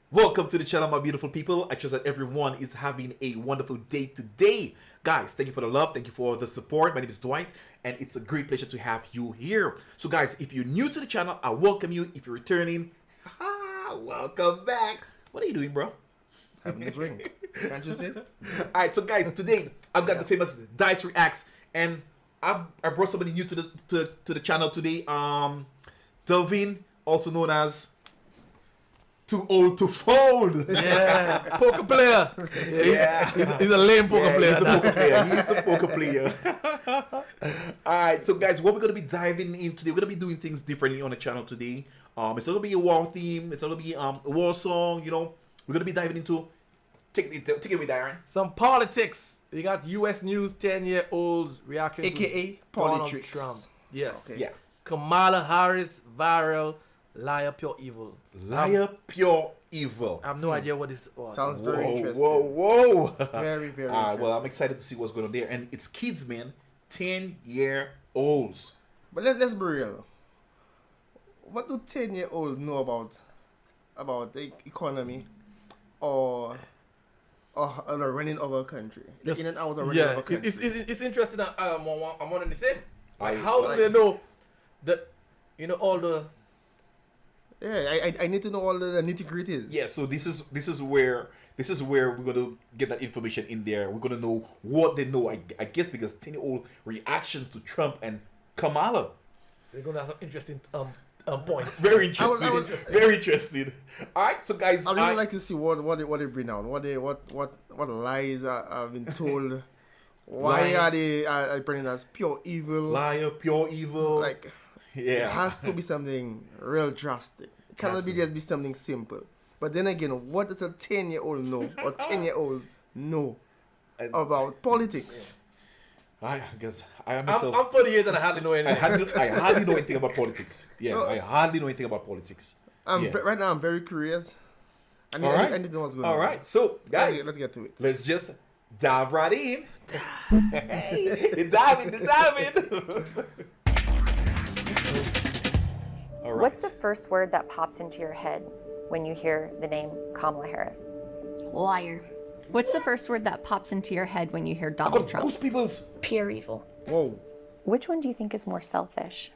Welcome to the channel, my beautiful people. I trust that everyone is having a wonderful day today. Guys, thank you for the love. Thank you for the support. My name is Dwight, and it's a great pleasure to have you here. So guys, if you're new to the channel, I welcome you. If you're returning, welcome back. What are you doing, bro? Having a drink. Can't you see? Alright, so guys, today I've got the famous Dyce Reacts, and I brought somebody new to the channel today. Delvin, also known as Too Old to Fold. Yeah, poker player. Yeah, He's a lame poker player. He's a poker player. He's a poker player. Alright, so guys, what we're gonna be diving in today, we're gonna be doing things differently on the channel today. It's not gonna be a war theme, it's not gonna be a war song, you know. We're gonna be diving into take it away, Darren. Some politics. We got U.S. News 10-year-olds reaction AKA to Donald politics. Trump. Yes. Okay. Yeah. Kamala Harris, viral, liar, pure evil. Liar, pure evil. I have no idea what this was. Sounds very interesting. Whoa. Very, very Well, interesting. I'm excited to see what's going on there. And it's kids, man. 10-year-olds. But let's be real. What do 10-year-olds know about the economy or the running of a country? The Yes. in and out of running of Yeah, a country. it's interesting. I'm wondering the same. I- How do they know that, all the... Yeah, I need to know all the nitty-gritties. Yeah, so this is where we're gonna get that information in there. We're gonna know what they know. I guess because 10-year-old reactions to Trump and Kamala. They're going to have some interesting points. Very interesting. I would- Very interesting. All right, so guys, I'd really like to see what they bring out. What lies are been told. Why Liar. are they bringing us pure evil? liar, pure evil. Like, it yeah, has to be something real drastic. It cannot Has be to. just be something simple. But then again, what does a 10-year-old know or 10-year-old know And- about politics? I guess I I'm myself. 40 years and I hardly know I anything. hardly know anything about politics. Yeah, No. I hardly know anything about politics. Yeah. Right now, I'm very curious. I need, All right. I need to know what's going All on. right, so guys, Let's get to it. let's just dive right in. Hey, dive in. All right. What's the first word that pops into your head when you hear the name Kamala Harris? Liar. What's the first word that pops into your head when you hear Donald Trump? Goose peoples. Pure evil. Whoa. Which one do you think is more selfish?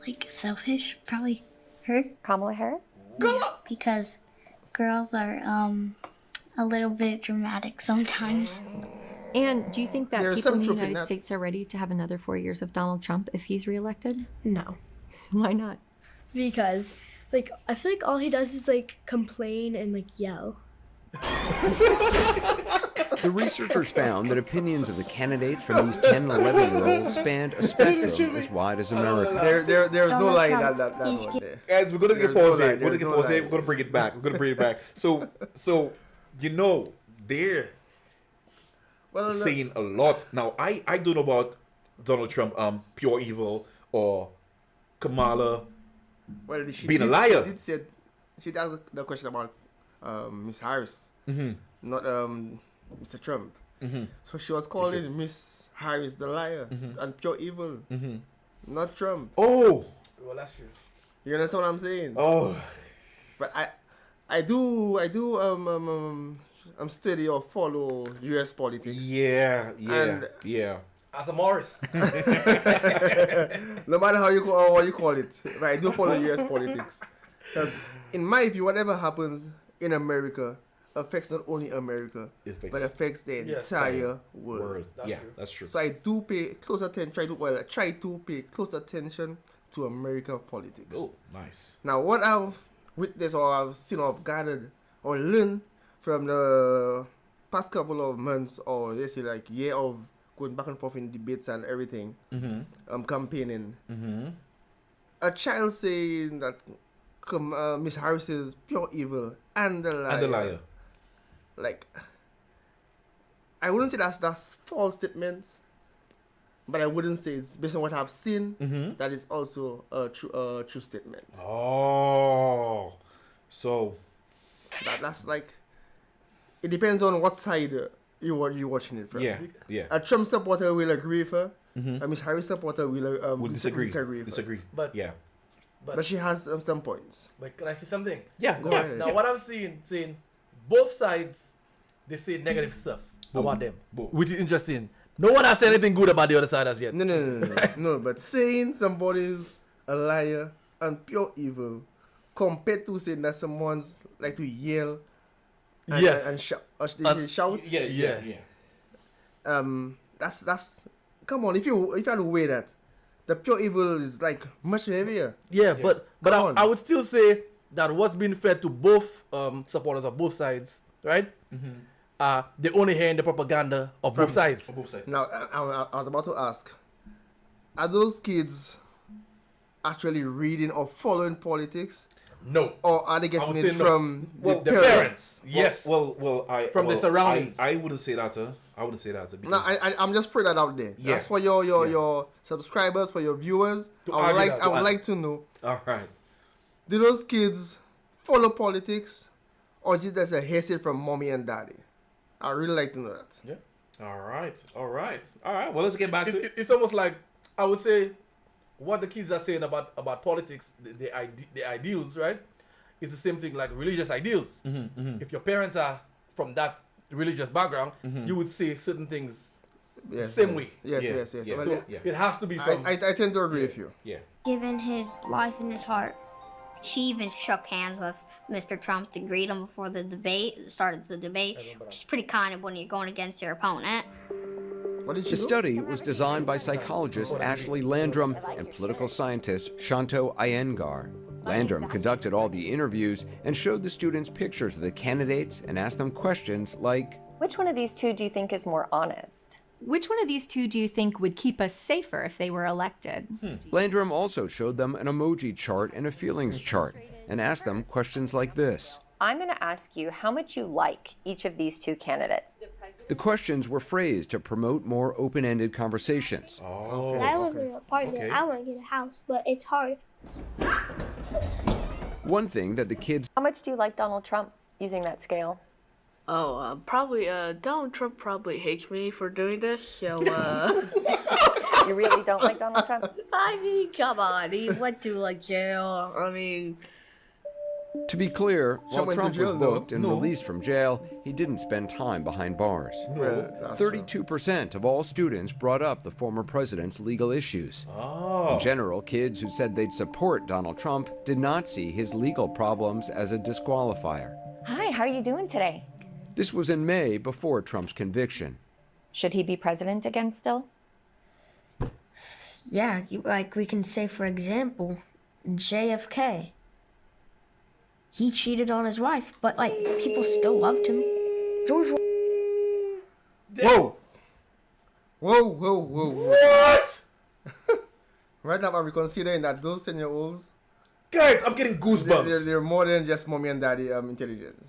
Like selfish? Probably her. Kamala Harris? Because girls are a little bit dramatic sometimes. And do you think that There's people some in the truth in United that. States are ready to have another 4 years of Donald Trump if he's reelected? No. Why not? Because I feel like all he does is complain and yell. The researchers found that opinions of the candidates from these 10 and 11-year-olds spanned a spectrum as wide as America. There's no Donald lie in Trump, that he's one there. Guys, we're gonna get There's no pause lie, here. We're gonna there's get no pause lie. here. We're gonna bring it back. So they're saying a lot. Now I don't know about Donald Trump, pure evil, or Kamala. Well, she being a did- liar. She asked the question about Miss Harris, not Mr. Trump. So she was calling Miss Harris the liar and pure evil, not Trump. Oh, Well, that's true. You understand what I'm saying? oh, But I do I'm steady or follow U.S. politics. yeah, And- yeah. As a Morris. No matter how you call or what you call it, but I do follow U.S. politics. Because in my view, whatever happens in America affects not only America, It affects but affects the Yes. entire world. Word. That's Yeah, true. that's true. So I do pay close attention. Try to pay close attention to American politics. Oh, nice. Now, what I've witnessed or I've seen or I've gathered or learned from the past couple of months or let's say year of going back and forth in debates and everything, campaigning. A child saying that Miss Harris is pure evil and the liar. And the liar. I wouldn't say that's false statements, but I wouldn't say it's based on what I've seen. That is also a true statement. Oh, so That's it depends on what side you're watching it from. yeah. A Trump supporter will agree with her. A Miss Harris supporter will We'll disagree. with her. Disagree. But- yeah. but she has some points. But can I say something? Yeah, Go yeah. ahead. Now, what I'm saying both sides, they say negative stuff about them, Both. which is interesting. No one has said anything good about the other side as yet. No, but saying somebody's a liar and pure evil compared to saying that someone's like to yell and, Yes. and shout. Yeah. That's come on. If you had to weigh that, the pure evil is like much heavier. Yeah, but Come on. I would still say that what's being fed to both supporters of both sides, right? They're only hearing the propaganda of both sides. On both sides. Now, I was about to ask, are those kids actually reading or following politics, No. or are they I getting would it say no. from Well, The parents. Yes. Well, From the surroundings. I wouldn't say that, I wouldn't say that, because No, I'm just throwing that out there. Yeah. That's for your subscribers, for your viewers. To I would argue like that, I to would ask. like to know, all right. do those kids follow politics, or is it just a hearsay from mommy and daddy? I really like to know that. Yeah. All right. Well, let's get back to it. It's almost like, I would say, what the kids are saying about politics, the ideals, right? It's the same thing like religious ideals. If your parents are from that religious background, you would say certain things Yes, same yes. way. Yes, Yeah, yes, yes. yeah. Well, So Yeah. it has to be from. I tend to agree with you. Yeah. Given his life and his heart. She even shook hands with Mr. Trump to greet him before the started the debate, which is pretty kind of when you're going against your opponent. What did she The do? study was designed by psychologist Ashley Landrum and political scientist Shanto Iyengar. Landrum conducted all the interviews and showed the students pictures of the candidates and asked them questions like, Which one of these two do you think is more honest? Which one of these two do you think would keep us safer if they were elected? Landrum also showed them an emoji chart and a feelings chart and asked them questions like this. I'm going to ask you how much you like each of these two candidates. The questions were phrased to promote more open-ended conversations. Oh. I live in an apartment. Okay. I want to get a house, but it's hard. One thing that the kids How much do you like Donald Trump using that scale? Oh, probably, Donald Trump probably hates me for doing this, so, You really don't like Donald Trump? I mean, come on, he went to, like, jail, I mean... To be clear, while went to Trump was jail, no. booked and released from jail, he didn't spend time behind bars. Well, that's true. 32% of all students brought up the former president's legal issues. In general, kids who said they'd support Donald Trump did not see his legal problems as a disqualifier. Hi, how are you doing today? This was in May before Trump's conviction. Should he be president again still? Yeah, like we can say, for example, JFK. He cheated on his wife, but like people still loved him. George. Whoa! What? Right now, I'm considering that those 10-year-olds, Guys, I'm getting goosebumps. they're more than just mommy and daddy intelligence.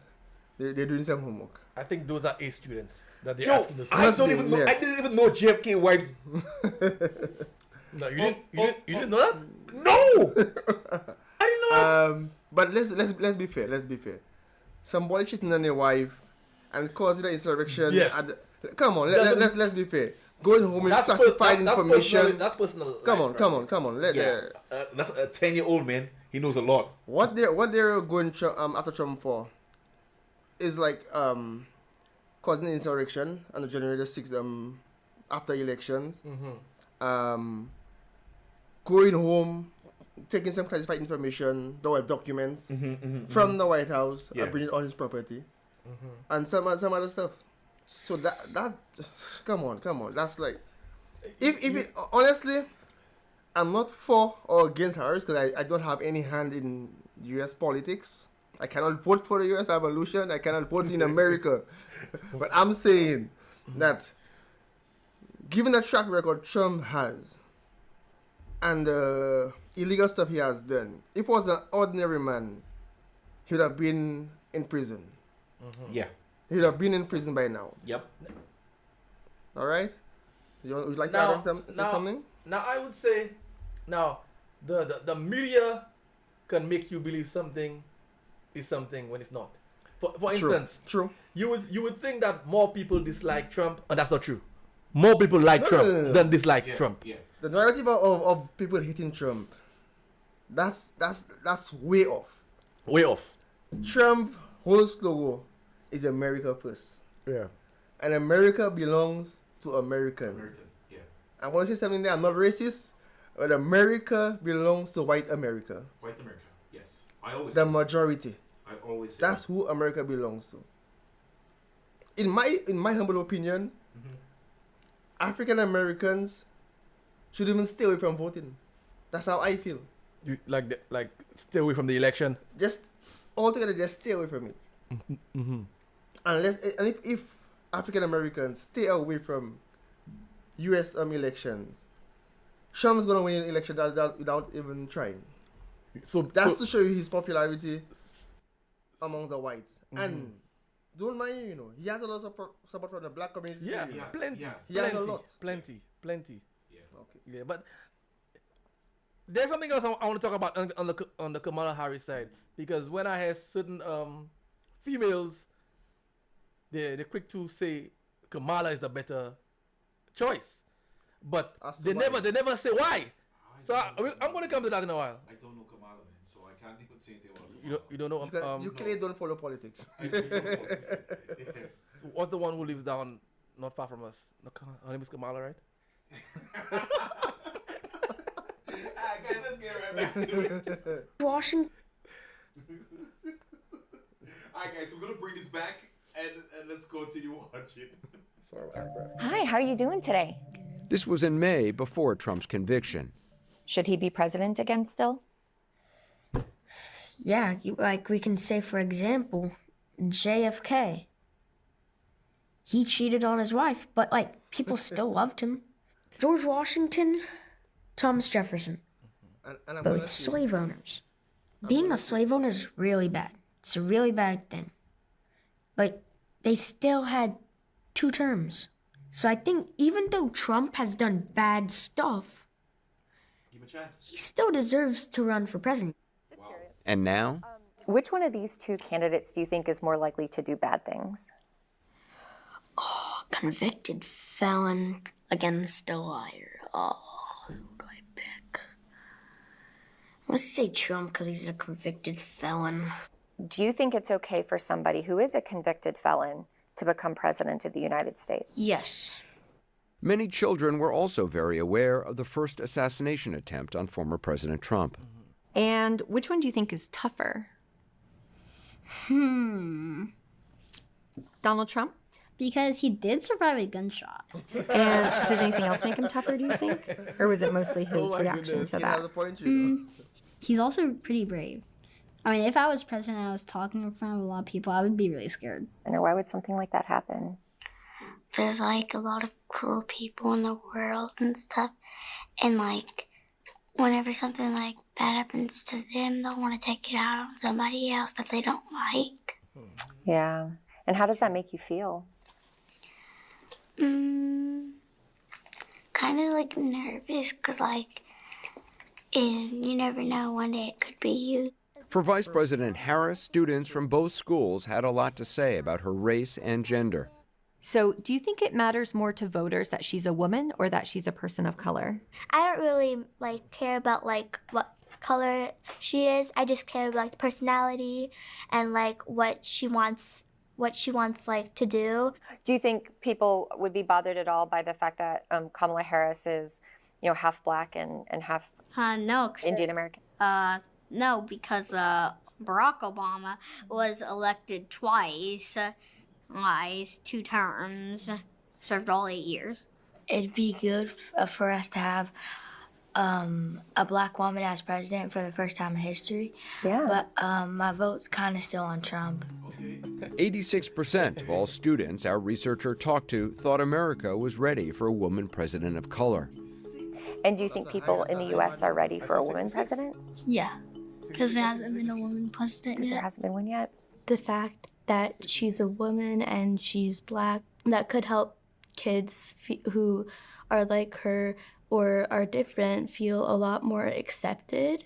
They're doing some homework. I think those are A students that they're Yo, asking those I questions. don't even know. Yes. I didn't even know JFK wife. No, you didn't know that? No, I didn't know that. But let's be fair. Let's be fair. Somebody cheating on their wife and causing an insurrection. Yes. Come on. Doesn't- Let's be fair. Going home with That's classified that's information. That's personal. Come life, on, right? come on. Let Yeah, that's a 10-year-old man. He knows a lot. what they're going after Trump for is like causing an insurrection on the January the 6th after elections. Going home, taking some classified information, documents from the White House Yeah. and bringing it on his property, and some other stuff. So that come on, that's like if it honestly, I'm not for or against Harris because I don't have any hand in U.S. politics. I cannot vote for the U.S. evolution. I cannot vote in America. But I'm saying that given the track record Trump has and the illegal stuff he has done, if it was an ordinary man, he would have been in prison. Yeah. He would have been in prison by now. Yep. All right? Would you like to Now, add say something? Now I would say, now the media can make you believe something is something when it's not. For instance, True. you would think that more people dislike Trump, and that's not true. More people like Trump no. than dislike Trump. Yeah. The narrative of people hating Trump That's way off. Way off. Trump whole slogan is America first. Yeah. And America belongs to American. Yeah. I want to say something there. I'm not racist, but America belongs to white America. White America. Yes. I always The say majority. I always say That's who America belongs to. In my humble opinion, African Americans should even stay away from voting. That's how I feel. You like stay away from the election. Just altogether, just stay away from it. Unless and if African Americans stay away from U.S. Elections, Trump's gonna win an election without even trying. So That's to show you his popularity among the whites. And don't mind you know, he has a lot of support from the black community. yeah, too. plenty. yes. He has a lot. Plenty. Yeah. Okay. Yeah, but there's something else I want to talk about on the Kamala Harris side, because when I hear certain females, they're quick to say Kamala is the better choice, but As to they why. never say why. So I'm going to come to that in a while. I don't know Kamala, man, so I can't even say anything about You don't know. You clearly don't follow politics. I don't know politics. What's the one who lives down not far from us? Her name is Kamala, right? Alright, guys, let's get right back to it. Washington. Alright, guys, we're gonna bring this back and let's continue watching. Sorry, bro. Hi, how are you doing today? This was in May before Trump's conviction. Should he be president again still? Yeah, like we can say, for example, JFK. He cheated on his wife, but like people still loved him. George Washington, Thomas Jefferson, And I'm both gonna say, slave owners. Being a slave owner is really bad. It's a really bad thing. But they still had 2 terms. So I think even though Trump has done bad stuff, Give him a chance. he still deserves to run for president. And now, Which one of these 2 candidates do you think is more likely to do bad things? Convicted felon against a liar. Oh, who do I pick? I'm gonna say Trump because he's a convicted felon. Do you think it's okay for somebody who is a convicted felon to become president of the United States? Yes. many children were also very aware of the first assassination attempt on former President Trump. And which one do you think is tougher? Donald Trump? Because he did survive a gunshot. And does anything else make him tougher, do you think? Or was it mostly his reaction to that? He's also pretty brave. I mean, if I was president and I was talking in front of a lot of people, I would be really scared. And why would something like that happen? There's like a lot of cruel people in the world and stuff. And like, whenever something like bad happens to them, they'll want to take it out on somebody else that they don't like. Yeah. And how does that make you feel? Kind of like nervous, because like, and you never know, one day it could be you. For Vice President Harris, students from both schools had a lot to say about her race and gender. So do you think it matters more to voters that she's a woman or that she's a person of color? I don't really care about what color she is. I just care about the personality and what she wants to do. Do you think people would be bothered at all by the fact that Kamala Harris is, half black and half No, Indian American? No, because Barack Obama was elected twice, 2 terms, served all 8 years. It'd be good for us to have a black woman as president for the first time in history. Yeah. But my vote's kind of still on Trump. 86% of all students our researcher talked to thought America was ready for a woman president of color. And do you think people in the U.S. are ready for a woman president? Yeah, because there hasn't been a woman president Because there yet. hasn't been one yet. The fact that she's a woman and she's black, that could help kids who are like her or are different feel a lot more accepted.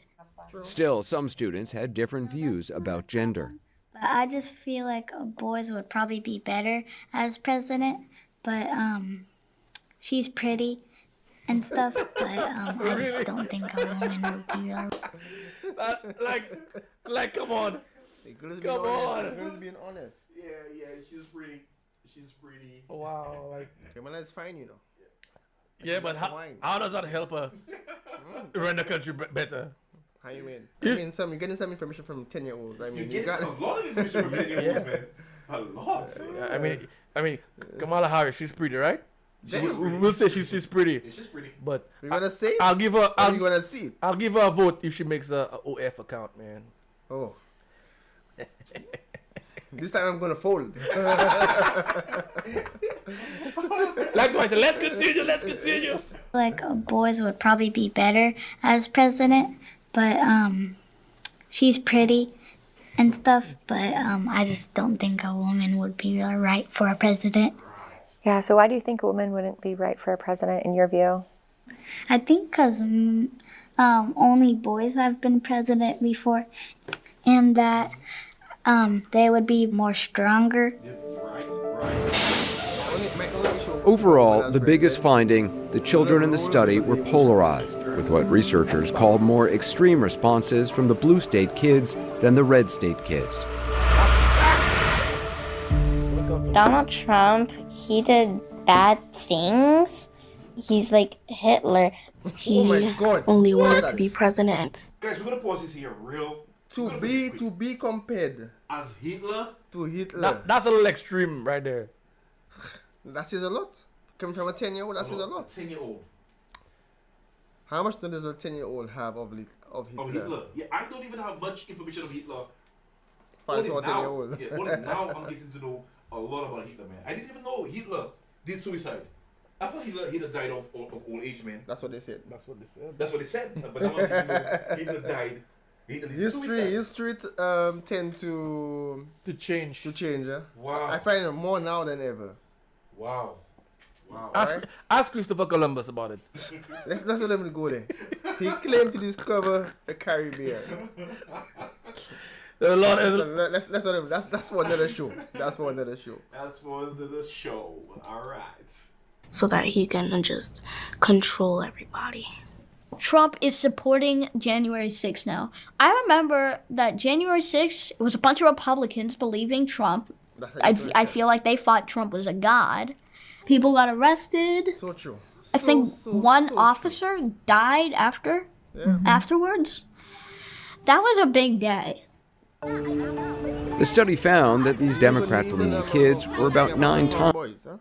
Still, some students had different views about gender. I just feel like boys would probably be better as president, but she's pretty and stuff, but I just don't think a woman would be Like, come on. Come on. Girls being honest. Yeah, she's pretty. She's pretty. Wow, like Kamala is fine, you know. yeah, but how does that help her run the country better? How you mean? You're getting some information from 10-year-olds. I mean, You get a lot of information from 10-year-olds, man. A lot. I mean, Kamala Harris, she's pretty, right? We'll say she's pretty. Yeah, she's pretty. But We're gonna say I'll give her. you gonna see it? I'll give her a vote if she makes a OF account, man. Oh. This time I'm gonna fold. Likewise, let's continue. Like boys would probably be better as president, but she's pretty and stuff, but I just don't think a woman would be right for a president. Yeah, so why do you think a woman wouldn't be right for a president in your view? I think because only boys have been president before, and that they would be more stronger. Overall, the biggest finding, the children in the study were polarized, with what researchers called more extreme responses from the blue state kids than the red state kids. Donald Trump, he did bad things. He's like Hitler. Oh my God. Only wanted to be president. Guys, we're gonna pause this here real. To be compared as Hitler to Hitler. That's a little extreme right there. That says a lot. Coming from a 10-year-old, that says a lot. 10-year-old. How much does a 10-year-old have of Hitler? Of Hitler? Yeah, I don't even have much information of Hitler. Only now, only now I'm getting to know a lot about Hitler, man. I didn't even know Hitler did suicide. I thought Hitler died of old age, man. That's what they said. That's what they said. That's what they said. But now I'm getting to know Hitler died. Hitler did suicide. History tend to change. Yeah? Wow. I find it more now than ever. Wow. Ask Christopher Columbus about it. Let's let him go there. He claimed to discover the Caribbean. Let's let him. That's for another show. That's for another show. All right. So that he can just control everybody. Trump is supporting January 6th now. I remember that January 6th was a bunch of Republicans believing Trump. I feel like they thought Trump was a god. People got arrested. So true. I think one officer died afterwards. That was a big day. The study found that these Democrat-leaning kids were about 9 times. Boys, huh?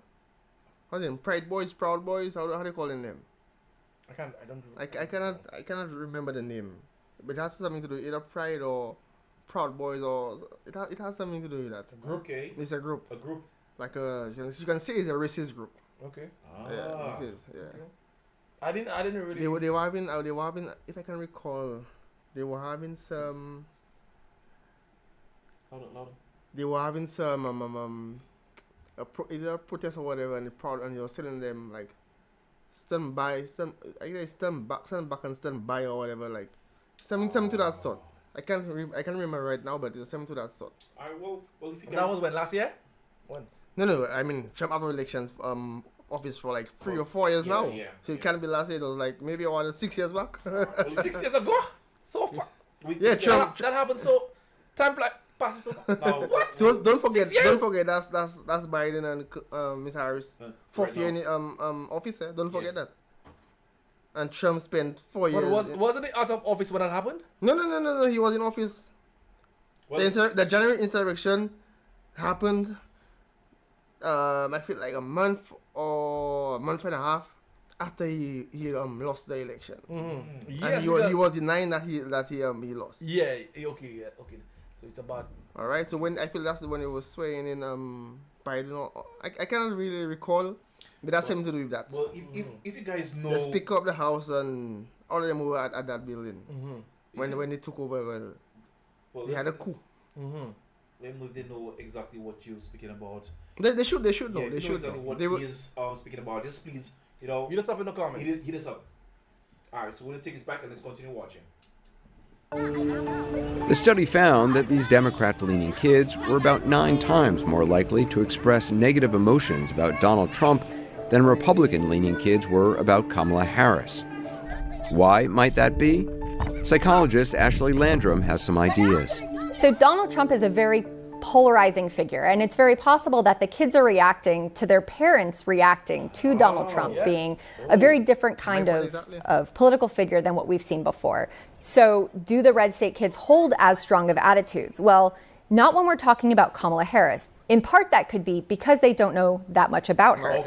How them? Pride Boys, Proud Boys? How they calling them? I cannot remember the name. But it has something to do with either Pride or Proud Boys, or it has something to do with that. A group, okay? It's a group. A group. Like you can say it's a racist group. Okay. Yeah, it is. Yeah. Okay. I didn't really. They were having. If I can recall, they were having some. Louder. They were having some either a protest or whatever, and you're telling them like stand back and stand by or whatever, like something to that sort. I can't remember right now, but it's something to that sort. Well, if you guys... That was when, last year? When? No. I mean, Trump after elections, office for like 3 or 4 years now. Yeah. So it can't be last year. It was like maybe around 6 years back. 6 years ago? So far. Yeah, Trump. That happened so. Time passes so. Now what? Don't forget. That's Biden and Miss Harris 4th year in office. Don't forget that. And Trump spent 4 years. But wasn't he out of office when that happened? No. He was in office. The January insurrection happened. I feel like a month or a month and a half after he lost the election. Mm-hmm. Yes, and he was denying that he lost. Yeah. Okay. So it's about. All right. So when I feel that's when it was swaying in Biden. I cannot really recall. But that's something to do with that. Well, if you guys know... Let's pick up the house and all of them were at that building. Mm-hmm. When they took over, well they had a coup. Mm-hmm. Let me know if they know exactly what you're speaking about. They should know. They should exactly know. What he's speaking about. Just please, hit us up in the comments. Hit us up. Alright, so we're going to take this back and let's continue watching. The study found that these Democrat-leaning kids were about 9 times more likely to express negative emotions about Donald Trump than Republican-leaning kids were about Kamala Harris. Why might that be? Psychologist Ashley Landrum has some ideas. So Donald Trump is a very polarizing figure, and it's very possible that the kids are reacting to their parents reacting to Donald Trump being a very different kind of political figure than what we've seen before. So do the red state kids hold as strong of attitudes? Well, not when we're talking about Kamala Harris. In part, that could be because they don't know that much about her.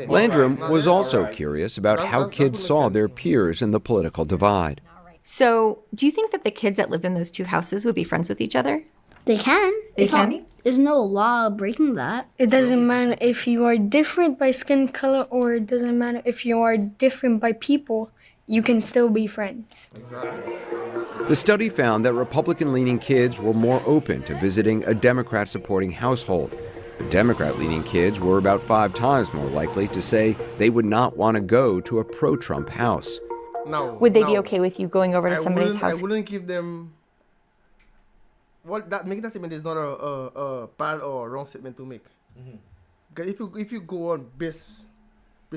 Landrum was also curious about how kids saw their peers in the political divide. So, do you think that the kids that live in those two houses would be friends with each other? They can. They can? There's no law breaking that. It doesn't matter if you are different by skin color, or it doesn't matter if you are different by people. You can still be friends. The study found that Republican-leaning kids were more open to visiting a Democrat-supporting household. But Democrat-leaning kids were about 5 times more likely to say they would not want to go to a pro-Trump house. Would they be okay with you going over to somebody's house? I wouldn't give them. Well, making that statement is not a bad or wrong statement to make. Because if you go on based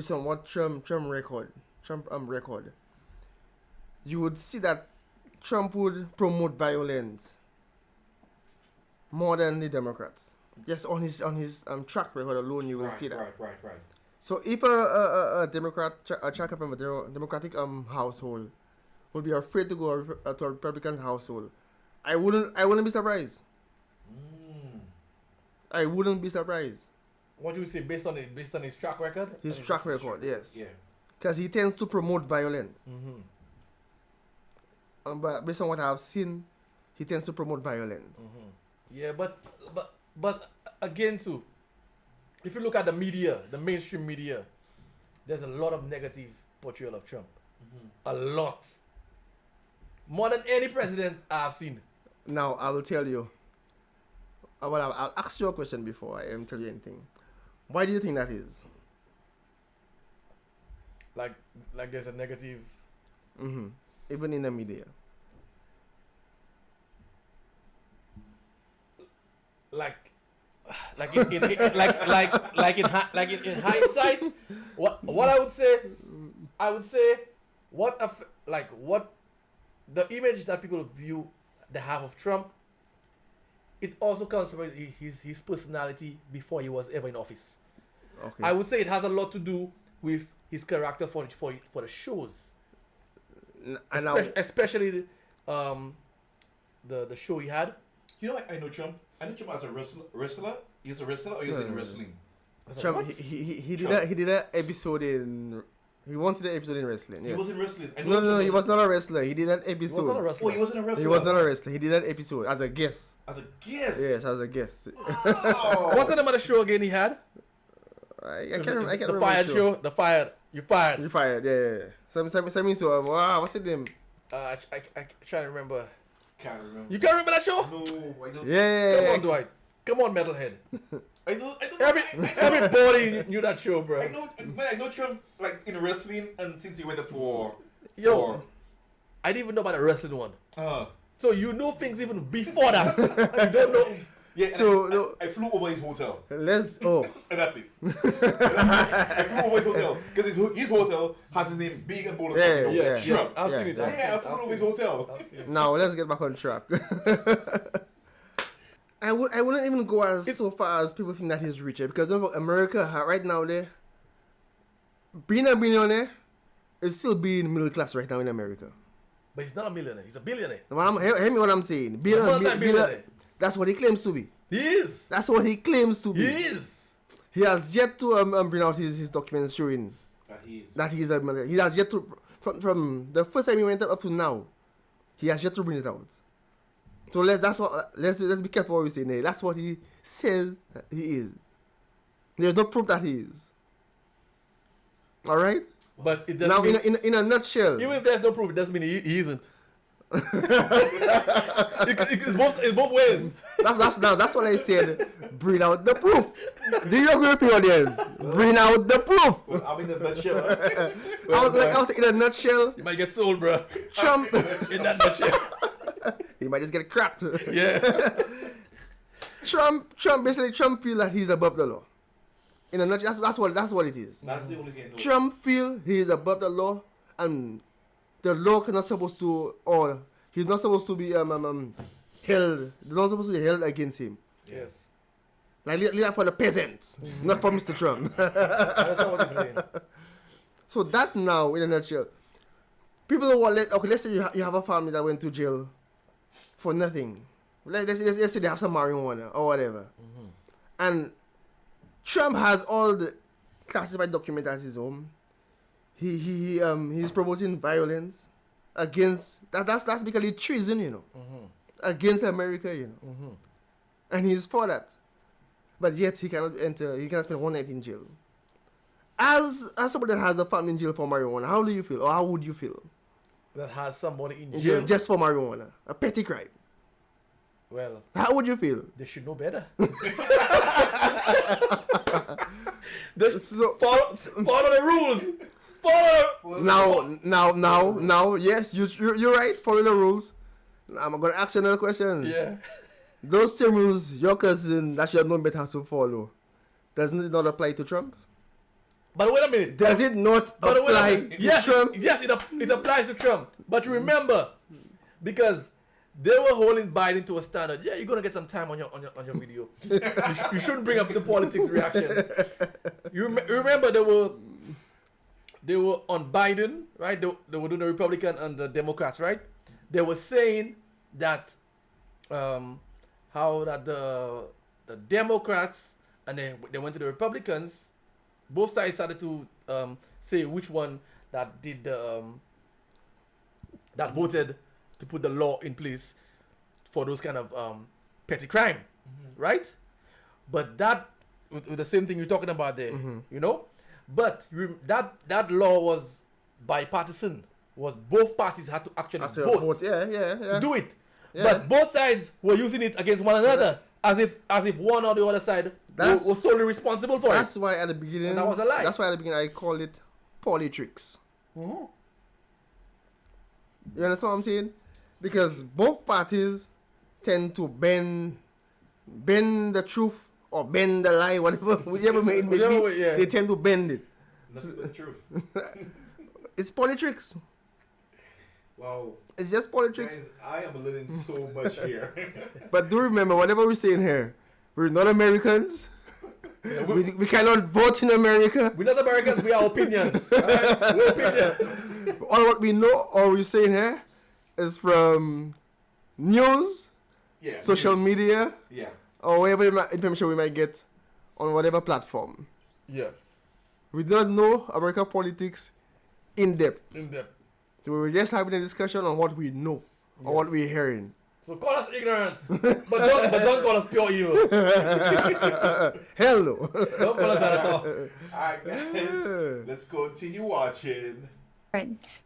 on what Trump record, you would see that Trump would promote violence more than the Democrats. Just on his track record alone, you will see that. Right. So if a Democrat, a child from a Democratic household would be afraid to go to a Republican household, I wouldn't be surprised. I wouldn't be surprised. What do you say based on his track record? His track record, yes. Yeah. Because he tends to promote violence. But based on what I've seen, he tends to promote violence. Yeah, but again too, if you look at the media, the mainstream media, there's a lot of negative portrayal of Trump. A lot. More than any president I've seen. Now, I will tell you. I'll ask you a question before I tell you anything. Why do you think that is? Like there's a negative. Even in the media. In hindsight, what I would say what the image that people view they have of Trump, it also comes from his personality before he was ever in office. Okay. I would say it has a lot to do with his character for the shows. Especially the show he had. You know what? I know Trump as a wrestler. He's a wrestler, or he's in wrestling? Trump, he did an episode in. He once did an episode in wrestling. Yes. He was in wrestling. No, he was not a wrestler. He did an episode. He was not a wrestler. Oh, he wasn't a wrestler. He was not a wrestler. He did an episode as a guest. As a guest? Yes, as a guest. Wow. What's the name of the show again he had? I can't remember. The Fired show. The Fired. You fired. You fired. Yeah. Something so. Wow. What's his name? I trying to remember. Can't remember. You can't remember that show? No, I don't. Yeah. Come on, Dwight. Come on, metalhead. I don't. Everybody knew that show, bro. I know Trump like in wrestling, and since he went up for. I didn't even know about the wrestling one. So you know things even before that. You don't know. Yeah. So I flew over his hotel. And that's it. I flew over his hotel because his hotel has his name big and bold. Yes, I've seen it. I flew over his hotel. Now let's get back on track. I wouldn't even go so far as people think that he's richer, because America right now being a billionaire is still being middle class right now in America. But he's not a millionaire. He's a billionaire. Hear me what I'm saying. Billionaire. That's what he claims to be. He is. That's what he claims to be. He is. He has yet to bring out his documents showing that he's a millionaire. He has yet to, from the first time he went up to now, he has yet to bring it out. So let's be careful what we say now. That's what he says he is. There's no proof that he is. All right. But it doesn't mean, in a nutshell. Even if there's no proof, it doesn't mean he isn't. It's both ways. That's what I said. Bring out the proof. Do you agree with me, audience? Bring out the proof. Well, I'm in a nutshell. I was in a nutshell. You might get sold, bro. Trump. In that nutshell. He might just get cracked. Yeah. Trump feel that he's above the law. In a nutshell, that's what it is. That's the only thing. Trump feel he is above the law, and the law is not supposed to, or he's not supposed to be held. They're not supposed to be held against him. Yes. Like leave that for the peasants, not for Mr. Trump. That's not what he's saying. So that now, in a nutshell, people who are okay. Let's say you have a family that went to jail for nothing. Let's say they have some marijuana or whatever, and Trump has all the classified documents as his own. He's promoting violence against that's basically treason, you know, against America, you know, and he's for that. But yet he cannot enter. He cannot spend one night in jail. As somebody that has a family in jail for marijuana, how do you feel, or how would you feel? That has somebody in jail just for marijuana, a petty crime. Well, how would you feel? They should know better. Follow the rules. Now, yes, you're right. Follow the rules. I'm gonna ask you another question. Yeah. Those same rules, your cousin that should have known better to follow, doesn't it not apply to Trump? But wait a minute. Does it not apply to Trump? Yes, it applies to Trump. But remember, because they were holding Biden to a standard. Yeah, you're gonna get some time on your video. You shouldn't bring up the politics reaction. You remember they were on Biden, right? They were doing the Republican and the Democrats, right? They were saying that how that the Democrats and then they went to the Republicans. Both sides started to say which one that did the that voted to put the law in place for those kind of petty crime, right? But that with the same thing you're talking about there, you know. But that law was bipartisan. Was both parties had to actually vote. Yeah. To do it. Yeah. But both sides were using it against one another, as if one or the other side was solely responsible for it. That's why at the beginning, and that was a lie. That's why at the beginning I called it politics. You understand what I'm saying? Because both parties tend to bend the truth or bend the lie, whichever may it be. They tend to bend it. Nothing but the truth. It's politics. Wow. It's just politics. Guys, I am learning so much here. But do remember, whatever we're saying here, we're not Americans. Yeah, we cannot vote in America. We're not Americans, we are opinions. Right? We're opinions. All what we know, all we're saying here, is from news, social media, or whatever information we might get on whatever platform. Yes. We don't know American politics in depth. So we're just having a discussion on what we know, or what we're hearing. So call us ignorant, but don't call us pure evil. Hell no. Don't call us that at all. Alright guys, let's continue watching. Friends.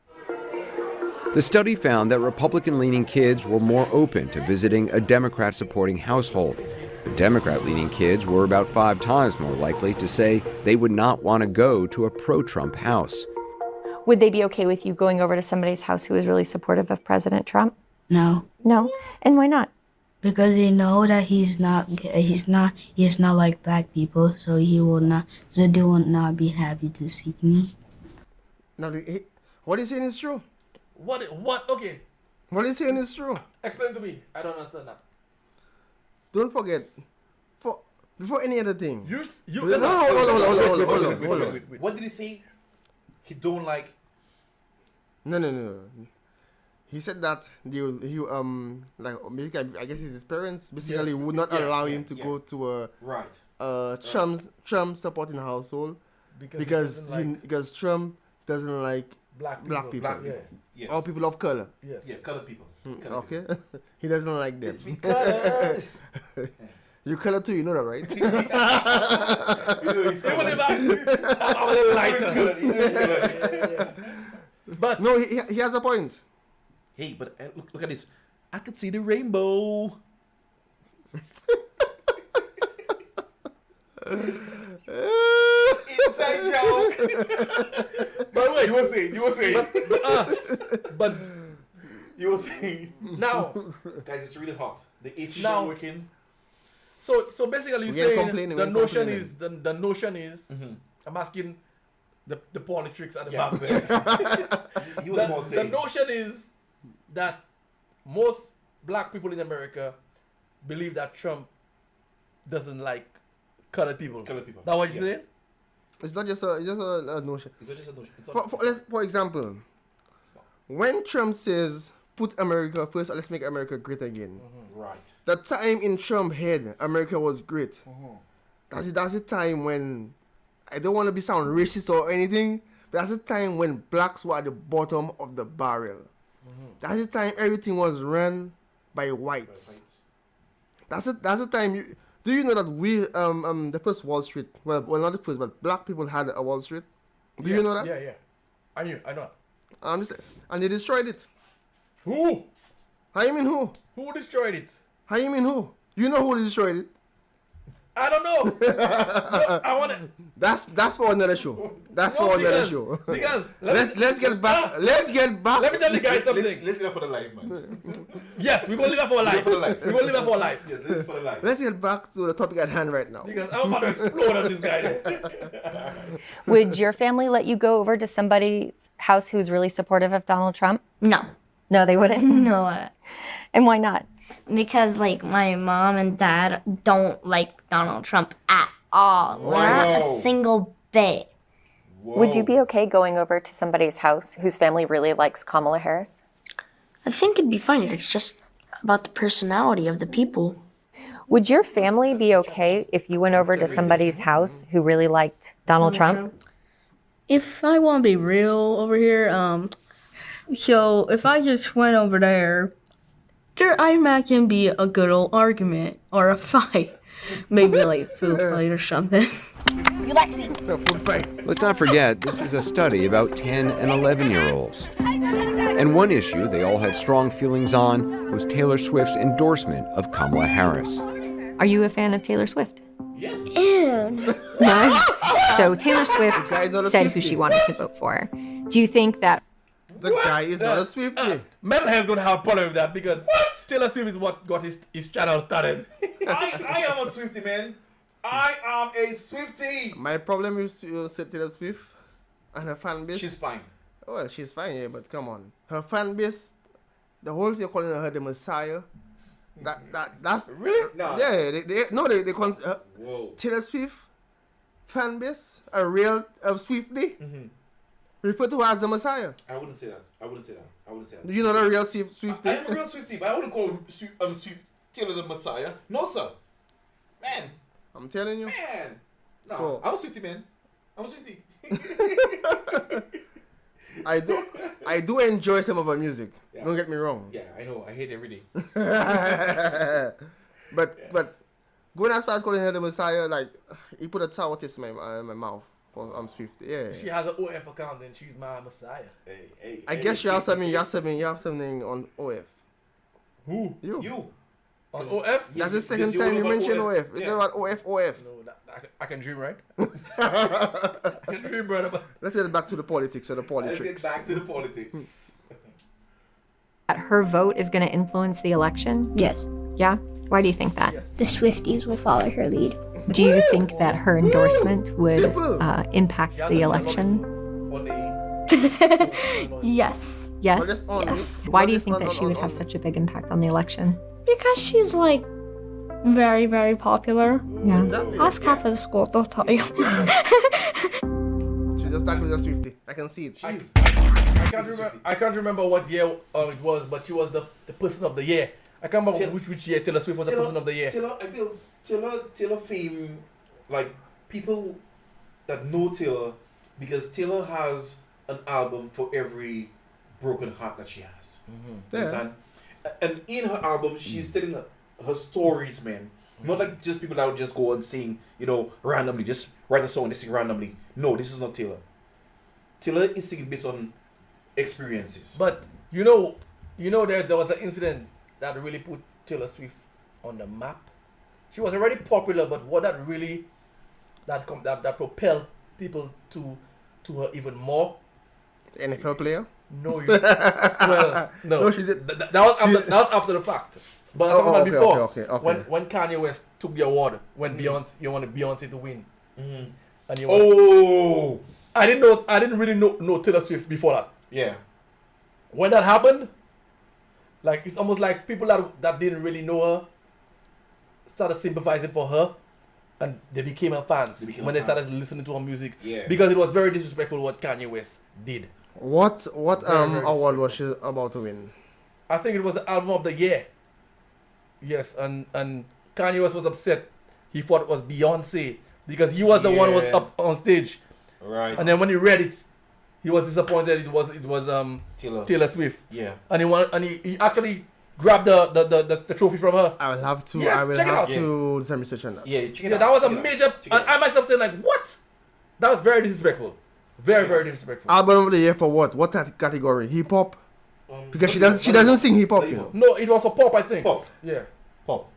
The study found that Republican-leaning kids were more open to visiting a Democrat-supporting household. But Democrat-leaning kids were about 5 times more likely to say they would not want to go to a pro-Trump house. Would they be okay with you going over to somebody's house who is really supportive of President Trump? No. No? And why not? Because they know that he's not like black people, so they will not be happy to see me. Now, what he's saying is true. What? Okay. What he's saying is true. Explain to me. I don't understand that. Don't forget, before any other thing. Hold on. What did he say? He don't like. No. He said that I guess his parents basically would not allow him to go to a Trump supporting household because Trump doesn't like black people. Or people of color. Yes. Yeah, colored people. Okay. He doesn't like them. It's because you color too, you know that, right? He's I'm a little lighter. But no, he has a point. Hey, but look at this. I could see the rainbow. Inside joke. By the way, you were saying. But you were saying. Now, guys, it's really hot. The AC is not working. So basically, you're saying the notion is. I'm asking, the politics at the Yeah. back there. He was more The saying. notion is that most black people in America believe that Trump doesn't like colored people. Colored people. That what you Yeah. saying? It's not just a notion. It's not just a notion. It's For example, when Trump says, put America first, let's make America great again. Right. The time in Trump's head, America was great. Mm-hmm. That's the time when, I don't want to be sound racist or anything, but that's the time when blacks were at the bottom of the barrel. That's the time everything was run by whites. That's the time. Do you know that we the first Wall Street? Well, not the first, but black people had a Wall Street. Do you know that? Yeah. I know. And they destroyed it. Who? How you mean who? Who destroyed it? How you mean who? You know who destroyed it? I don't know. No, I want to. That's for another show. That's for another show. Because let's get back. Let's get back. Let me tell you guys something. Let's leave that for the life, man. Yes, we're gonna leave that for life. We're gonna leave that for life. Yes, let's for the life. Let's get back to the topic at hand right now. Because I'm about to explode on this guy. Would your family let you go over to somebody's house who's really supportive of Donald Trump? No. No, they wouldn't? No. And why not? Because like my mom and dad don't like Donald Trump at all. Not a single bit. Would you be okay going over to somebody's house whose family really likes Kamala Harris? I think it'd be fine. It's just about the personality of the people. Would your family be okay if you went over to somebody's house who really liked Donald Trump? If I want to be real over here, so if I just went over there, I imagine be a good old argument or a fight, maybe like food fight or something. Food fight. Let's not forget, this is a study about 10 and 11-year-olds. And one issue they all had strong feelings on was Taylor Swift's endorsement of Kamala Harris. Are you a fan of Taylor Swift? Yes. Ew. No? So Taylor Swift said who she wanted to vote for. Do you think that... The guy is not a Swiftie. Metalhead's gonna have a problem with that because Taylor Swift is what got his channel started. I am a Swiftie, man. I am a Swiftie. My problem is you said Taylor Swift and her fan base. She's fine. Well, she's fine, yeah, but come on. Her fan base, the whole thing calling her the Messiah. That's really no. Yeah, they call Taylor Swift fan base a real Swiftie. Refer to her as the Messiah. I wouldn't say that. Do you know the real Swiftie? I am a real Swiftie, but I wouldn't call Taylor the Messiah. No, sir. Man. I'm telling you. Man. No, So- I'm a Swiftie, man. I'm a Swiftie. I do enjoy some of her music. Yeah. Don't get me wrong. Yeah, I know. I hate it every day. but going as far as calling her the Messiah, like he put a sour taste in my mouth for Swift. Yeah. She has an OF account and she's my Messiah. I guess you have something on OF. Who? You. On OF? That's the second time you mentioned OF. It's about OF. No, I can dream, right? I can dream, brother. Let's get back to the politics of the politics. Let's get back to the politics. that her vote is going to influence the election? Yes. Yeah? Why do you think that? The Swifties will follow her lead. Do you think that her endorsement would impact the election? Yes. Yes? Yes. Why do you think that she would have such a big impact on the election? Because she's like very, very popular. Yeah. Ask half of the school, they'll tell you. She just started with a Swiftie. I can see it. I can't remember what year it was, but she was the person of the year. I can't remember which year Taylor Swift was the person of the year. I feel Taylor fame, like people that know Taylor, because Taylor has an album for every broken heart that she has. Yeah. Understand? And in her album, she's telling her stories, man. Not like just people that would just go and sing, randomly, just write a song and they sing randomly. No, this is not Taylor. Taylor is singing based on experiences. But there was an incident that really put Taylor Swift on the map. She was already popular, but what that really that propelled people to her even more. NFL player? No, no. That was after the fact. But I'm talking about before. Okay. When Kanye West took the award, when Beyonce, you wanted Beyonce to win. And I didn't really know Taylor Swift before that. Yeah. When that happened, like it's almost like people that didn't really know her started sympathizing for her, and they became her fans when they started listening to her music. Yeah. Because it was very disrespectful what Kanye West did. What very award was she about to win? I think it was the album of the year. Yes, and Kanye West was upset. He thought it was Beyonce because he was the one who was up on stage. Right. And then when he read it, he was disappointed. It was Taylor Swift. Yeah. And he actually grabbed the trophy from her. I will have to. Yes, I will check it have out. to do some research on that. Yeah, check it Yeah, out. that was a Check it out. major. Check it And out. I myself said like, what? That was very disrespectful. Very very disrespectful. Album of the year for what? What category? Hip hop? Because she doesn't sing hip hop. You know. No, it was for pop, I think. Pop. Yeah. Pop.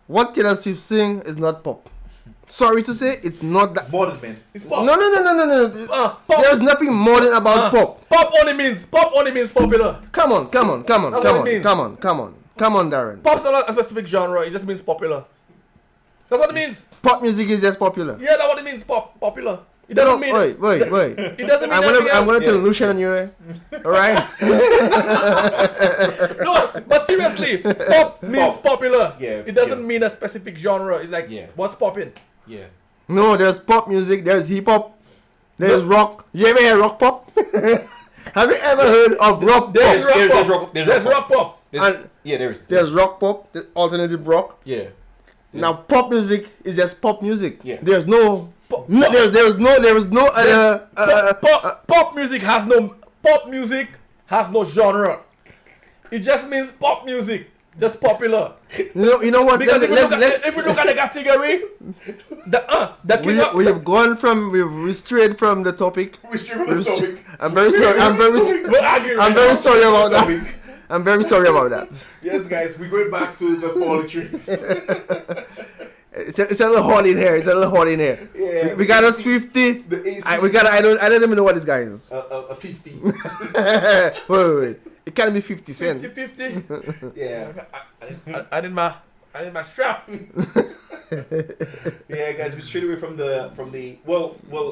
What Taylor Swift sing is not pop. Sorry to say, it's not that. Modern, man. It's pop. No. Pop. There's nothing modern about pop. Pop only means popular. Come on, That's what it means. come on, Darren. Pop's not a specific genre. It just means popular. That's what it means. Pop music is just popular. Yeah, that's what it means. Popular. It doesn't mean. Wait. It doesn't mean I'm gonna tell else. Lucian and you. Alright? No, but seriously, pop means popular. Yeah, It doesn't mean a specific genre. It's like what's popping. Yeah. No, there's pop music, there's hip hop, there's rock. You ever heard rock pop? Have you ever heard of rock pop? There's rock pop. There's rock pop, there's alternative rock. Yeah. Now pop music is just pop music. Yeah. There's no other Pop music has no genre. It just means pop music, just popular. You know what? Because if we look at the category, we've strayed from the topic. I'm very sorry. I'm very sorry about that. I'm very sorry about that. Yes, guys, we're going back to the politics. It's a little hot in here. Yeah. We got a Swifty. I don't even know what this guy is. A 50. wait. It can't be 50 Cent. 50. Yeah. I need my strap. Yeah, guys, we strayed away from the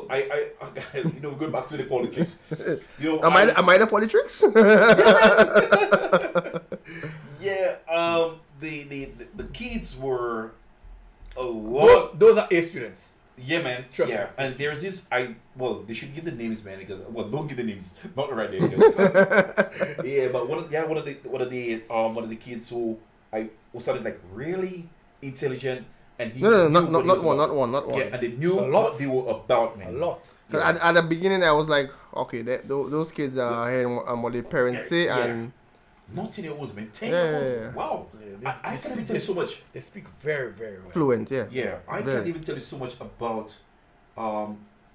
I going back to the politics. Am I the politics? Yeah, the kids were a lot. Those are A students. Yeah, man. Trust me. And there's this. They should give the names, man, because don't give the names, not the right names. Yeah, but one of the kids who started like really intelligent, and he not one. Yeah, and they knew what they were about, man. A lot. At the beginning, I was like, okay, those kids are hearing what their parents say, and not 10-year-olds, man. 10-year-olds. Wow. I can't even tell you so much. They speak very, very well. Fluent, yeah. Yeah, I can't even tell you so much about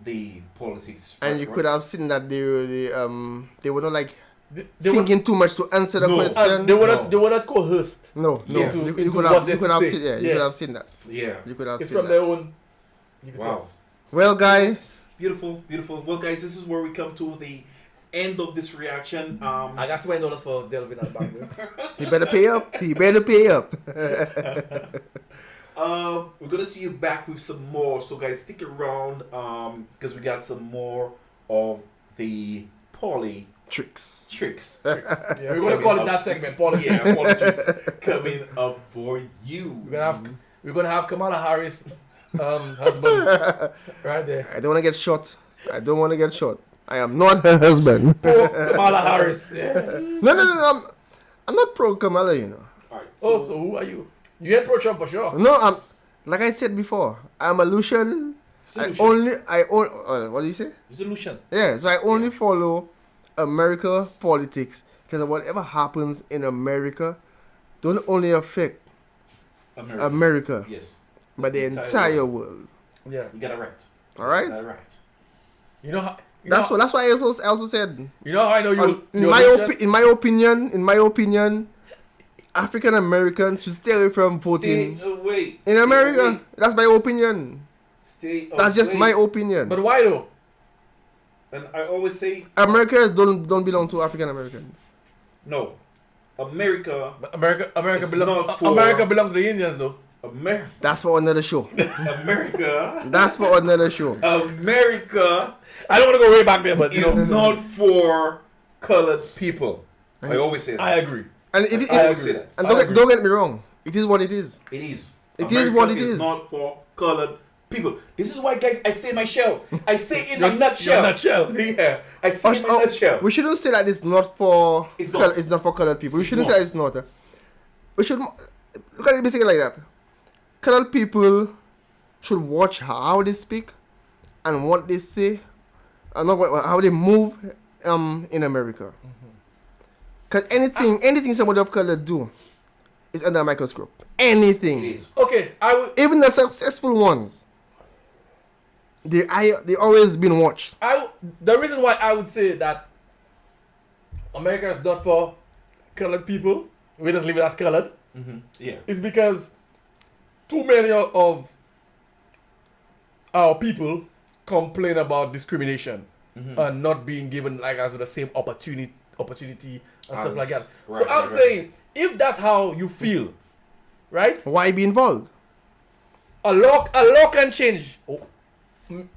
the politics. And you could have seen that they were not like thinking too much to answer the question. They were not coerced. No. You could have seen that. Yeah. You could have it's seen from that. their own. Wow. Well, guys. Beautiful. Well, guys, this is where we come to the end of this reaction. I got $20 for delving that back there. He better pay up. We're gonna see you back with some more. So, guys, stick around because we got some more of the Polly tricks. Yeah, we're gonna call it that segment, Polly. Yeah, Polly tricks coming up for you. We're gonna have Kamala Harris, husband, right there. I don't want to get shot. I am not her husband. Poor Kamala Harris. Yeah. No. I'm not pro Kamala, you know. Alright. So who are you? You ain't pro Trump for sure. No, I'm like I said before. I'm a Lucian. What do you say? It's a Lucian. Yeah, so I only follow America politics because whatever happens in America don't only affect America. Yes. But the entire world. Yeah. You got it right. All right. You know how. That's why I also said. You know how I know you. In my opinion, African Americans should stay away from voting. Stay away. In America, that's my opinion. That's just my opinion. But why though? And I always say Americans don't belong to African Americans. No, America belongs to the Indians though. That's for another show. America. That's for another show. America I don't want to go way back there, but you It's know, not for colored people. I always say that. I agree. And I always say that. And don't get me wrong. It is what it is. It is. It is what it America is. Not for colored people. This is why, guys, I say my shell. I say in a nutshell. Yeah. I say in a nutshell. We shouldn't say that it's not for It's not. it's not for colored people. We shouldn't not. say that it's not. We should look at it basically like that. Colored people should watch how they speak and what they say, and not how they move in America. Because anything somebody of color do is under a microscope. Anything. It is. Okay, I would. Even the successful ones, they always been watched. The reason why I would say that America is not for colored people, we just leave it as colored, Yeah. is because too many of our people complain about discrimination and not being given like as the same opportunity and stuff like that. Right, so I'm right. saying, if that's how you feel, right? Why be involved? A law can change.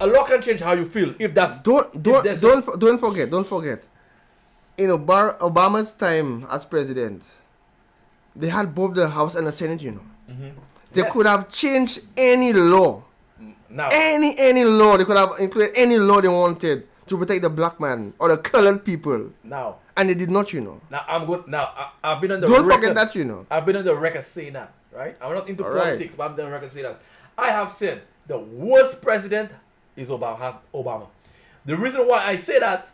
A law can change how you feel. If that's Don't forget. In Obama's time as president, they had both the House and the Senate. You know, they could have changed any law. Now, any law, they could have included any law they wanted to protect the black man or the colored people. Now, and they did not. You know. Now I'm good. Now I've been on the Don't record. forget that. You know. I've been on the record saying that. Right. I'm not into All right. politics, but I'm on the record saying that. I have said the worst president is Obama. The reason why I say that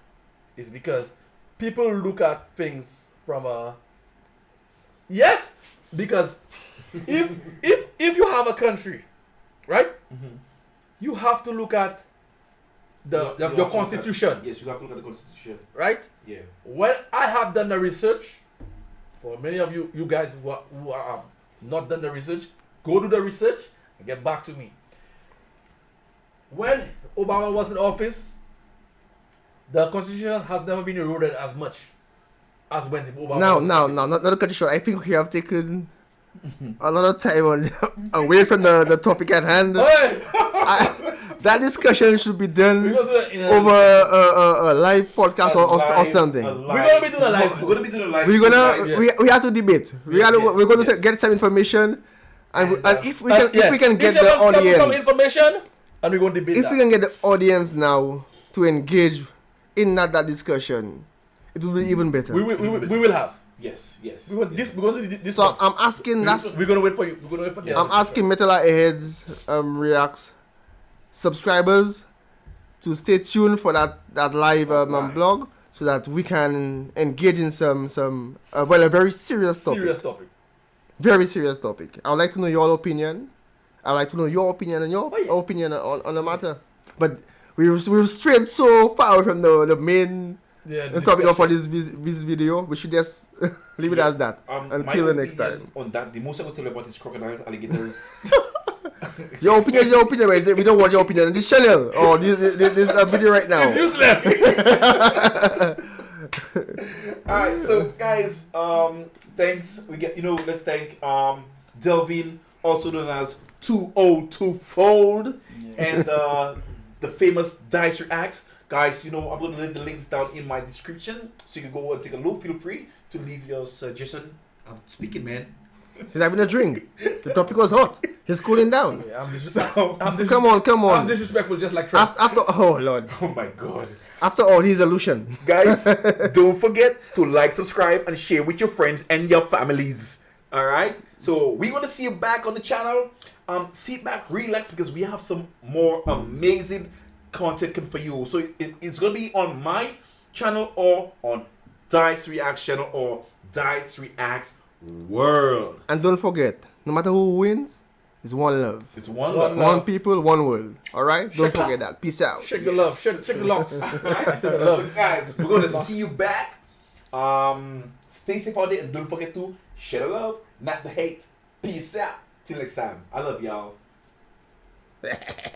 is because people look at things from a because if you have a country, right, you have to look at your constitution. Yes, you have to look at the constitution. Right? Yeah. When I have done the research, for many of you guys who are not done the research, go do the research and get back to me. When Obama was in office, the constitution has never been eroded as much as when Obama was in office. Not the condition. I think we have taken a lot of time away from the topic at hand. That discussion should be done over a live podcast or something. We're gonna be doing a live. We're gonna be doing a live. We have to debate. We're going to get some information, and if we can get the audience some information, and we're going to debate. If we can get the audience now to engage in that discussion, it will be even better. We will have. Yes. We're going to do this. So I'm asking we're going to wait for you. I'm asking Metal Aheads Reacts subscribers to stay tuned for that live blog, so that we can engage in some a very serious topic. Very serious topic. I would like to know your opinion. I'd like to know your opinion and your opinion on the matter. But we've strayed so far from the main topic for this video. We should just leave it as that until the next time. On that, the most I could tell you about is crocodiles, alligators. Your opinion is your opinion. We don't want your opinion on this channel or this video right now. It's useless. Alright, so guys, thanks. Let's thank Delvin, also known as 202fold, and the famous Dyce Reacts. Guys, I'm going to leave the links down in my description, so you can go and take a look. Feel free to leave your suggestion. I'm speaking, man. He's having a drink. The topic was hot. He's cooling down. Come on. I'm disrespectful, just like Trump. Oh Lord. Oh my God. After all, he's a Lucian. Guys, don't forget to like, subscribe, and share with your friends and your families. Alright? So we're going to see you back on the channel. Sit back, relax, because we have some more amazing content coming for you. So it's going to be on my channel or on Dyce Reacts channel or Dyce Reacts World. And don't forget, no matter who wins, it's one love. It's one love. One people, one world. Alright? Don't forget that. Peace out. Check the love. Check the locks. So guys, we're going to see you back. Stay safe out there, and don't forget to share the love, not the hate. Peace out. Till next time. I love y'all.